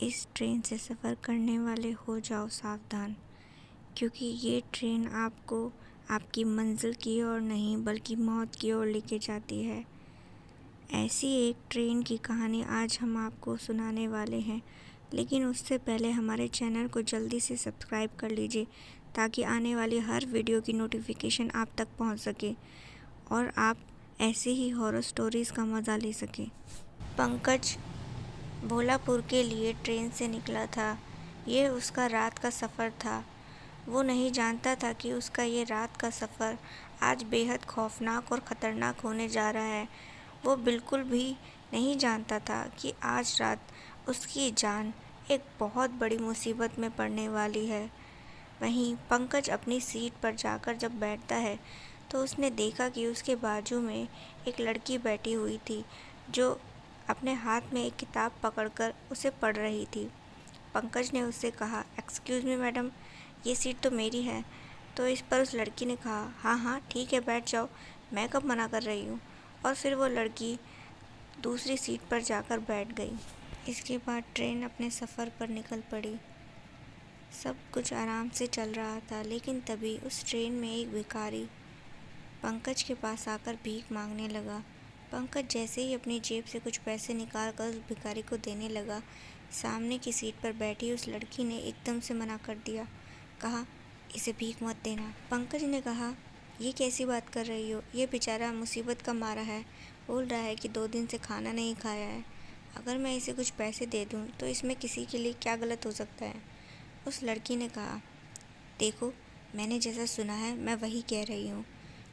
इस ट्रेन से सफ़र करने वाले हो जाओ सावधान, क्योंकि ये ट्रेन आपको आपकी मंजिल की ओर नहीं बल्कि मौत की ओर लेके जाती है। ऐसी एक ट्रेन की कहानी आज हम आपको सुनाने वाले हैं, लेकिन उससे पहले हमारे चैनल को जल्दी से सब्सक्राइब कर लीजिए ताकि आने वाली हर वीडियो की नोटिफिकेशन आप तक पहुंच सके और आप ऐसे ही हॉरर स्टोरीज़ का मज़ा ले सकें। पंकज भोलापुर के लिए ट्रेन से निकला था। ये उसका रात का सफ़र था। वो नहीं जानता था कि उसका ये रात का सफ़र आज बेहद खौफनाक और ख़तरनाक होने जा रहा है। वो बिल्कुल भी नहीं जानता था कि आज रात उसकी जान एक बहुत बड़ी मुसीबत में पड़ने वाली है। वहीं पंकज अपनी सीट पर जाकर जब बैठता है तो उसने देखा कि उसके बाजू में एक लड़की बैठी हुई थी जो अपने हाथ में एक किताब पकड़कर उसे पढ़ रही थी। पंकज ने उससे कहा, एक्सक्यूज़ मी मैडम, ये सीट तो मेरी है। तो इस पर उस लड़की ने कहा, हाँ हाँ ठीक है, बैठ जाओ, मैं कब मना कर रही हूँ। और फिर वो लड़की दूसरी सीट पर जाकर बैठ गई। इसके बाद ट्रेन अपने सफ़र पर निकल पड़ी। सब कुछ आराम से चल रहा था, लेकिन तभी उस ट्रेन में एक भिखारी पंकज के पास आकर भीख मांगने लगा। पंकज जैसे ही अपनी जेब से कुछ पैसे निकाल कर उस भिखारी को देने लगा, सामने की सीट पर बैठी उस लड़की ने एकदम से मना कर दिया। कहा, इसे भीख मत देना। पंकज ने कहा, ये कैसी बात कर रही हो, ये बेचारा मुसीबत का मारा है, बोल रहा है कि 2 दिन से खाना नहीं खाया है। अगर मैं इसे कुछ पैसे दे दूं तो इसमें किसी के लिए क्या गलत हो सकता है। उस लड़की ने कहा, देखो, मैंने जैसा सुना है मैं वही कह रही हूँ।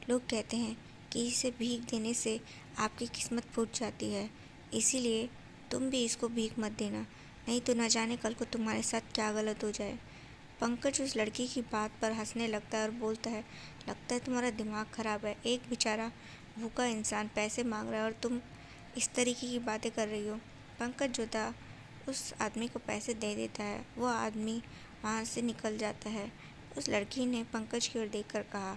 लोग कहते हैं कि इसे भीख देने से आपकी किस्मत फूट जाती है, इसीलिए तुम भी इसको भीख मत देना, नहीं तो न जाने कल को तुम्हारे साथ क्या गलत हो जाए। पंकज उस लड़की की बात पर हंसने लगता है और बोलता है, लगता है तुम्हारा दिमाग ख़राब है। एक बेचारा भूखा इंसान पैसे मांग रहा है और तुम इस तरीके की बातें कर रही हो। पंकज जो था उस आदमी को पैसे दे देता है। वो आदमी वहाँ से निकल जाता है। उस लड़की ने पंकज की ओर देखकर कहा,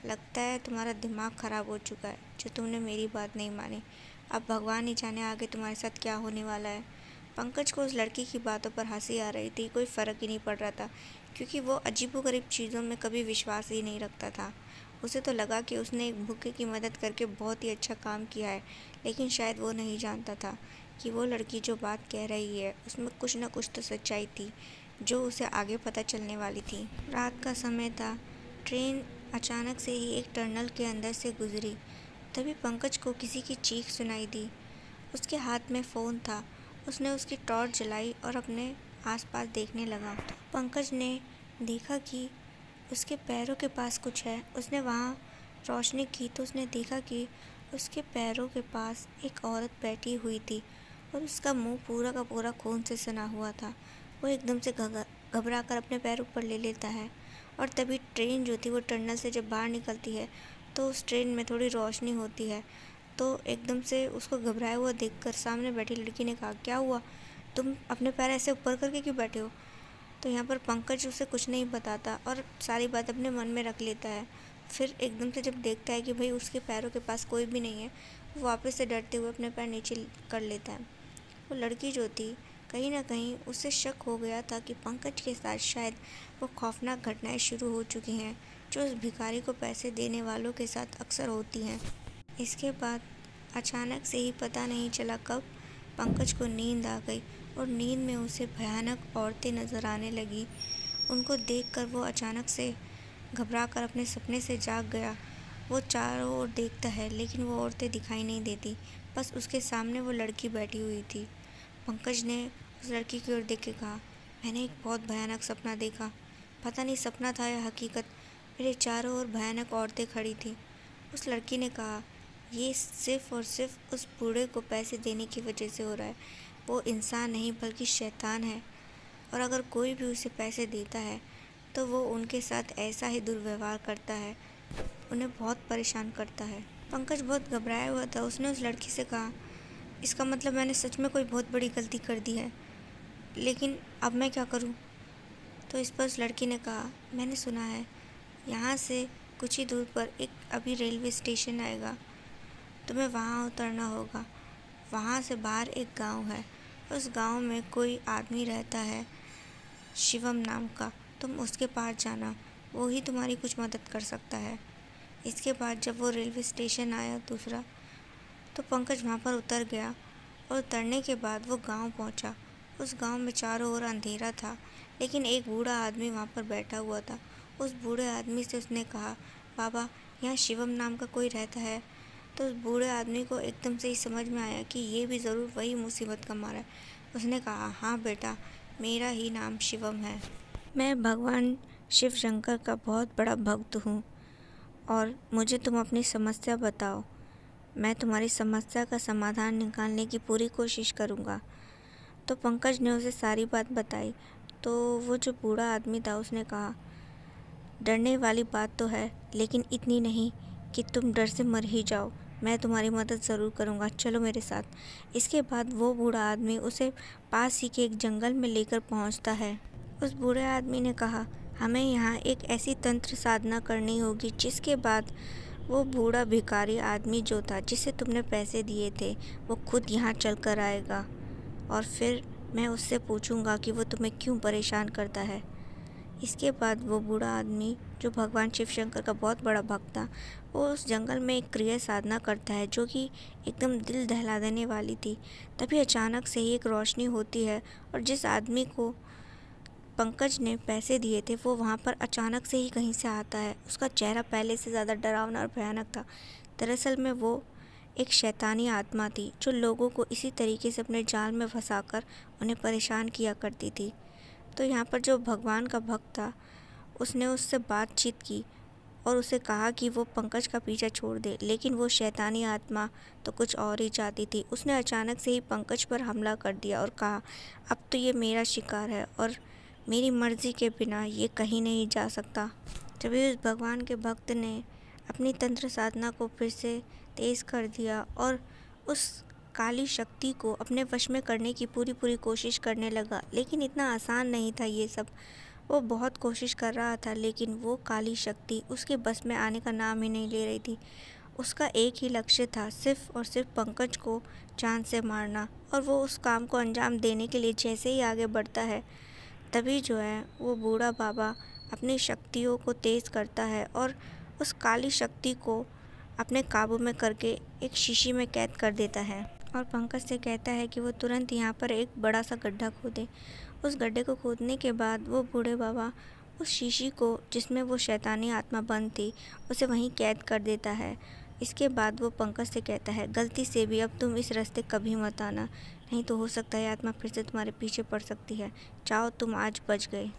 लगता है तुम्हारा दिमाग ख़राब हो चुका है जो तुमने मेरी बात नहीं मानी। अब भगवान ही जाने आगे तुम्हारे साथ क्या होने वाला है। पंकज को उस लड़की की बातों पर हंसी आ रही थी, कोई फ़र्क ही नहीं पड़ रहा था, क्योंकि वो अजीबोगरीब चीज़ों में कभी विश्वास ही नहीं रखता था। उसे तो लगा कि उसने एक भूखे की मदद करके बहुत ही अच्छा काम किया है, लेकिन शायद वो नहीं जानता था कि वो लड़की जो बात कह रही है उसमें कुछ न कुछ तो सच्चाई थी जो उसे आगे पता चलने वाली थी। रात का समय था। ट्रेन अचानक से ही एक टनल के अंदर से गुजरी। तभी पंकज को किसी की चीख सुनाई दी। उसके हाथ में फ़ोन था। उसने उसकी टॉर्च जलाई और अपने आसपास देखने लगा। तो पंकज ने देखा कि उसके पैरों के पास कुछ है। उसने वहाँ रोशनी की तो उसने देखा कि उसके पैरों के पास एक औरत बैठी हुई थी और उसका मुंह पूरा का पूरा खून से सना हुआ था। वो एकदम से घबरा कर अपने पैर ऊपर ले लेता है और तभी ट्रेन जो थी वो टनल से जब बाहर निकलती है तो उस ट्रेन में थोड़ी रोशनी होती है। तो एकदम से उसको घबराया हुआ देखकर सामने बैठी लड़की ने कहा, क्या हुआ, तुम अपने पैर ऐसे ऊपर करके क्यों बैठे हो। तो यहाँ पर पंकज उसे कुछ नहीं बताता और सारी बात अपने मन में रख लेता है। फिर एकदम से जब देखता है कि भाई उसके पैरों के पास कोई भी नहीं है, वो वापस से डरते हुए अपने पैर नीचे कर लेता है। वो लड़की जो थी, कहीं ना कहीं उसे शक हो गया था कि पंकज के साथ शायद वो खौफनाक घटनाएं शुरू हो चुकी हैं जो उस भिखारी को पैसे देने वालों के साथ अक्सर होती हैं। इसके बाद अचानक से ही पता नहीं चला कब पंकज को नींद आ गई और नींद में उसे भयानक औरतें नज़र आने लगी। उनको देखकर वो अचानक से घबरा कर अपने सपने से जाग गया। वो चारों ओर देखता है लेकिन वो औरतें दिखाई नहीं देती, बस उसके सामने वो लड़की बैठी हुई थी। पंकज ने उस लड़की की ओर देख के कहा, मैंने एक बहुत भयानक सपना देखा, पता नहीं सपना था या हकीकत। मेरे चारों ओर भयानक औरतें खड़ी थी। उस लड़की ने कहा, ये सिर्फ़ और सिर्फ उस बूढ़े को पैसे देने की वजह से हो रहा है। वो इंसान नहीं बल्कि शैतान है, और अगर कोई भी उसे पैसे देता है तो वो उनके साथ ऐसा ही दुर्व्यवहार करता है, उन्हें बहुत परेशान करता है। पंकज बहुत घबराया हुआ था। उसने उस लड़की से कहा, इसका मतलब मैंने सच में कोई बहुत बड़ी गलती कर दी है, लेकिन अब मैं क्या करूं। तो इस पर उस लड़की ने कहा, मैंने सुना है यहाँ से कुछ ही दूर पर एक अभी रेलवे स्टेशन आएगा, तुम्हें वहाँ उतरना होगा। वहाँ से बाहर एक गांव है, उस गांव में कोई आदमी रहता है शिवम नाम का, तुम उसके पास जाना, वो ही तुम्हारी कुछ मदद कर सकता है। इसके बाद जब वो रेलवे स्टेशन आया दूसरा, तो पंकज वहाँ पर उतर गया और उतरने के बाद वो गांव पहुँचा। उस गांव में चारों ओर अंधेरा था, लेकिन एक बूढ़ा आदमी वहाँ पर बैठा हुआ था। उस बूढ़े आदमी से उसने कहा, बाबा यहाँ शिवम नाम का कोई रहता है? तो उस बूढ़े आदमी को एकदम से ही समझ में आया कि ये भी ज़रूर वही मुसीबत का मारा है। उसने कहा, हाँ बेटा, मेरा ही नाम शिवम है। मैं भगवान शिव शंकर का बहुत बड़ा भक्त हूँ और मुझे तुम अपनी समस्या बताओ। मैं तुम्हारी समस्या का समाधान निकालने की पूरी कोशिश करूँगा। तो पंकज ने उसे सारी बात बताई। तो वो जो बूढ़ा आदमी था उसने कहा, डरने वाली बात तो है, लेकिन इतनी नहीं कि तुम डर से मर ही जाओ। मैं तुम्हारी मदद ज़रूर करूँगा, चलो मेरे साथ। इसके बाद वो बूढ़ा आदमी उसे पास ही के एक जंगल में लेकर पहुँचता है। उस बूढ़े आदमी ने कहा, हमें यहाँ एक ऐसी तंत्र साधना करनी होगी जिसके बाद वो बूढ़ा भिखारी आदमी जो था, जिसे तुमने पैसे दिए थे, वो खुद यहाँ चल कर आएगा और फिर मैं उससे पूछूंगा कि वो तुम्हें क्यों परेशान करता है। इसके बाद वो बूढ़ा आदमी जो भगवान शिव शंकर का बहुत बड़ा भक्त था, वो उस जंगल में एक क्रिया साधना करता है जो कि एकदम दिल दहला देने वाली थी। तभी अचानक से ही एक रोशनी होती है और जिस आदमी को पंकज ने पैसे दिए थे वो वहाँ पर अचानक से ही कहीं से आता है। उसका चेहरा पहले से ज़्यादा डरावना और भयानक था। दरअसल में वो एक शैतानी आत्मा थी जो लोगों को इसी तरीके से अपने जाल में फंसाकर उन्हें परेशान किया करती थी। तो यहाँ पर जो भगवान का भक्त था उसने उससे बातचीत की और उसे कहा कि वो पंकज का पीछा छोड़ दे, लेकिन वो शैतानी आत्मा तो कुछ और ही चाहती थी। उसने अचानक से ही पंकज पर हमला कर दिया और कहा, अब तो ये मेरा शिकार है और मेरी मर्ज़ी के बिना ये कहीं नहीं जा सकता। तभी उस भगवान के भक्त ने अपनी तंत्र साधना को फिर से तेज़ कर दिया और उस काली शक्ति को अपने वश में करने की पूरी कोशिश करने लगा। लेकिन इतना आसान नहीं था ये सब। वो बहुत कोशिश कर रहा था, लेकिन वो काली शक्ति उसके बस में आने का नाम ही नहीं ले रही थी। उसका एक ही लक्ष्य था, सिर्फ़ और सिर्फ पंकज को जान से मारना। और वो उस काम को अंजाम देने के लिए जैसे ही आगे बढ़ता है, तभी जो है वो बूढ़ा बाबा अपनी शक्तियों को तेज़ करता है और उस काली शक्ति को अपने काबू में करके एक शीशी में कैद कर देता है और पंकज से कहता है कि वो तुरंत यहाँ पर एक बड़ा सा गड्ढा खोदे। उस गड्ढे को खोदने के बाद वो बूढ़े बाबा उस शीशी को, जिसमें वो शैतानी आत्मा बंद थी, उसे वहीं कैद कर देता है। इसके बाद वो पंकज से कहता है, गलती से भी अब तुम इस रास्ते कभी मत आना, नहीं तो हो सकता है आत्मा फिर से तुम्हारे पीछे पड़ सकती है। चाहो तुम आज बच गए।